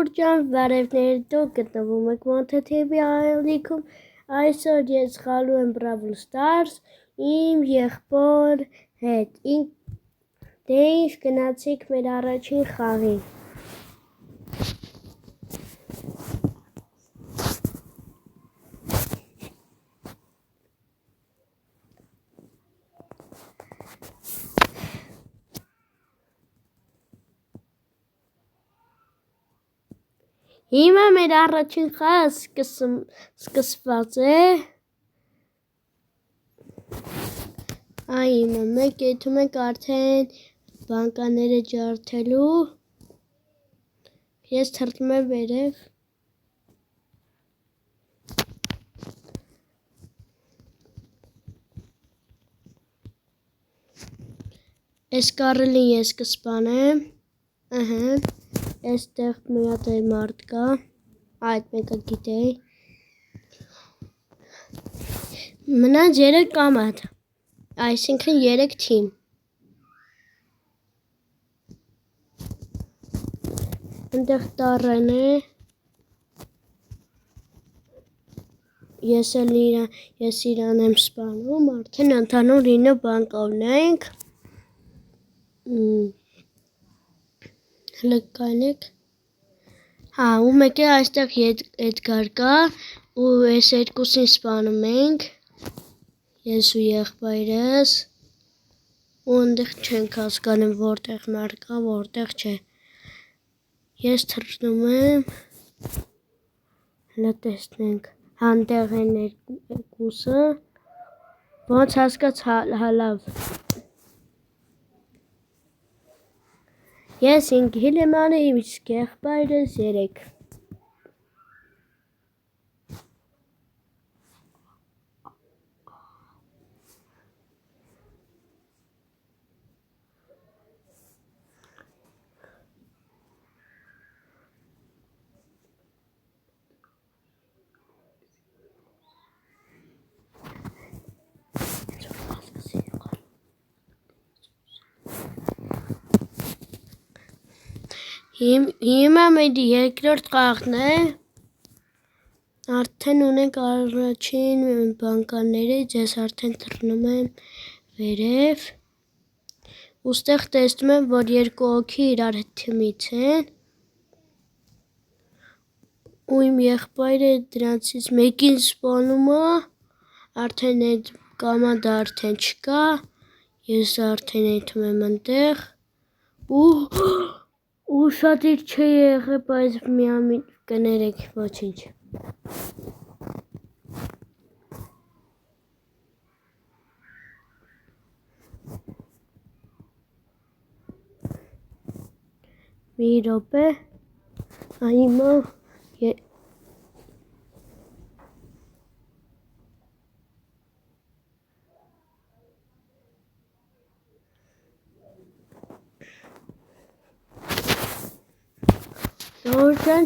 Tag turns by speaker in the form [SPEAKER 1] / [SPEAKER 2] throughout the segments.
[SPEAKER 1] Արտուր ջան, վերևների դուք գտնվում եք Monte TV այլիքում, այսօր ես խաղալու եմ Brawl Stars իմ եղբոր հետ, դե ինչ գնացիք մեր առաջին խաղին։ Հիմա մեր առաջին խաղը սկսված է։ Այ մեկ եթում ենք արդեն բանկաները ջարդելու։ Ես թռնում եմ վերև։ Այս կարելին ես կսպանեմ։ Այստեղ մի հատ մարդ կա, այդ մեկը գիտեի։ Մնաց 3 կամատ, այսինքն 3 թիմ։ Այնտեղ տառեն է։ Ես իրան եմ սպանում, արդեն ընդհանուր 9 բանկա ունենք։ Հլկայնեք, ու մեկ է այստեղ Էդգար կա, ու այս երկուսին սպանում ենք, ես ու եղբայրս, ու ընդեղ չենք հասկանում որտեղ նա կա, որտեղ չէ, ես թռնում եմ, հլա տեսնենք, հանդեղ են երկուսը, ոնց հասկաց հալավ, ես 5 հիլ եմ անում, իսկ եղբայրս 3։ Հիմա մեր երկրորդ խաղն է, արդեն ունենք առաջին բանկաներից, ես արդեն թռնում եմ վերև, ուստեղ տեսնում եմ, որ 2 հոգի իրար թիմից են, ու իմ եղբայրը դրանցից մեկին սպանում է, արդեն այդ կամադը արդեն չկա, ես արդեն եթում եմ ընդեղ, ու շատ իր չէ եղել, բայց միամիտ կներեք, ոչինչ։ Մի րոպե, հիմա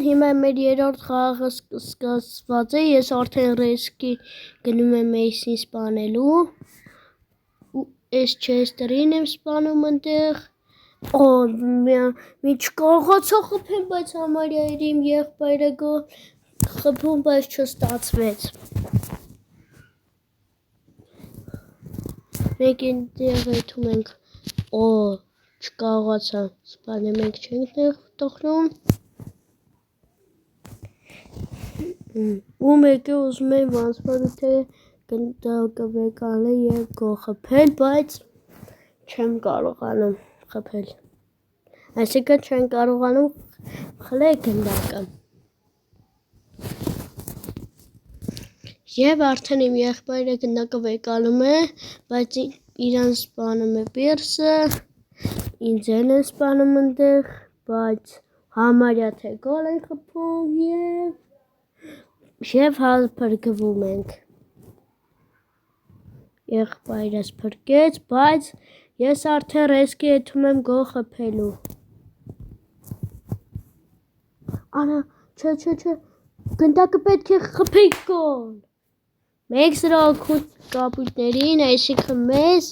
[SPEAKER 1] հիմա մեր երրորդ խաղը սկսված է, ես արդեն ռեսկի գնում եմ էյսին սպանելու, ու այս չեստրին եմ սպանում ընդեղ, մի չկարողացա խփեմ, բայց համարյա էր իմ եղբայրը խփում, բայց չստացվեց։ Մեկ այնտեղ եթում ենք, չկարողացա, սպանեմ ենք չենք տխնում, ու մեկը ուզում է ոնցպորը թե գնդակվեկանել և գողխփել, բայց չեմ կարողանում խփել, այսինքն չեմ կարողանում խլել գնդակը, և արդեն իմ եղբայրը գնդակը վեկանում է, բայց իրան սպանում է պիրսը, ինձ են սպանում ընդեղ, բայց համարյա թե գոլ են խփում և փրկվում ենք, եղբայրս փրկեց, բայց ես արդեն ռեսկի եթում եմ գոլ խփելու, չէ, գնդակը պետք է խփեի գոլ, 1-0 կապույտներին, այսինքն մեզ,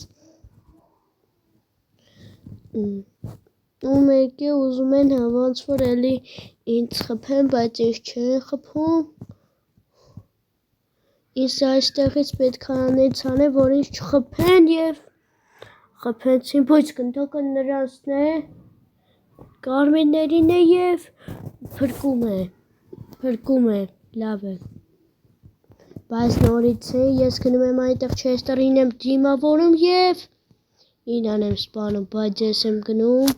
[SPEAKER 1] ու մեկը ուզում են ոնց որ էլի ինձ խփեն, բայց ինձ չեն խփում։ Ինձ այստեղից պետք է անեցանե, որ ինձ չխփեն եւ խփեցին, բայց գնդակը նրանցն է, կարմիրներին է եւ փրկում է, լավ է։ Բայց նորից է, ես գնում եմ այնտեղ չեստերին եմ դիմավորում եւ իրան եմ սպանում, բայց ես եմ գնում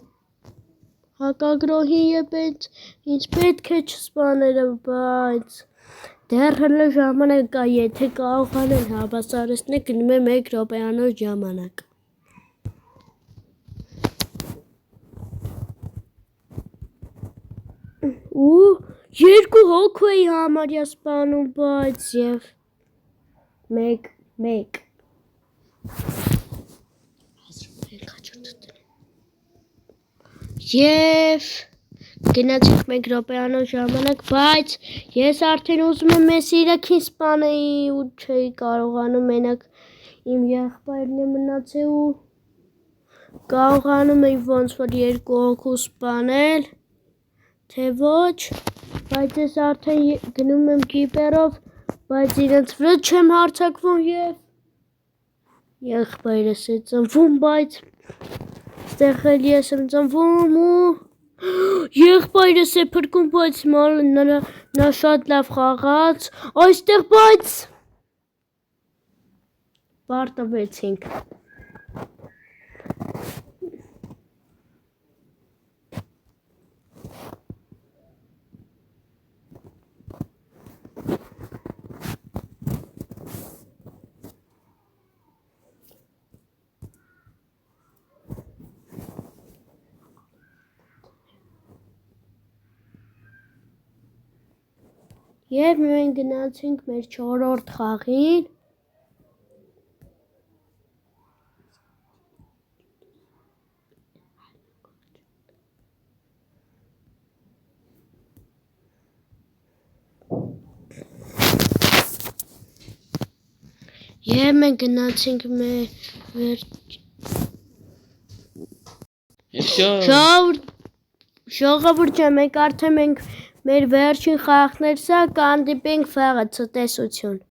[SPEAKER 1] հակագրոհին եւ ինձ պետք է չսպաները, բայց դեռ հələ ժամանակ կա, եթե կարողանան հավասարեցնել, գնում եմ 1 րոպեանոց ժամանակ։ Ու 2 հոգու էի համարյա սպանում, բայց եւ 1 Եվ գնացինք 1 րոպեանոց ժամանակ, բայց ես արդեն ուզում եմ մեզ 3-ին սպանեի ու չէի կարողանում, մենակ իմ եղբայրն է մնացել ու կարողանում էի ոնց որ 2 հոգու սպանել, թե ոչ, բայց ես արդեն գնում եմ կիպերով, բայց իրենց վրա չեմ հարձակվում եւ եղբայրս է ծնվում, բայց ստեղ էլ ես եմ ծնվում ու եղբայրս է փրկում, բայց նա շատ լավ խաղաց, այստեղ բայց պարտվեցինք։ Եվ մենք գնացինք մեր 4-րդ խաղին։ Եվ մենք գնացինք մեր Ժողովուրդ ջան, մենք արդեն մեր վերջին խաղն էր սա, կհանդիպենք վաղը, ցտեսություն։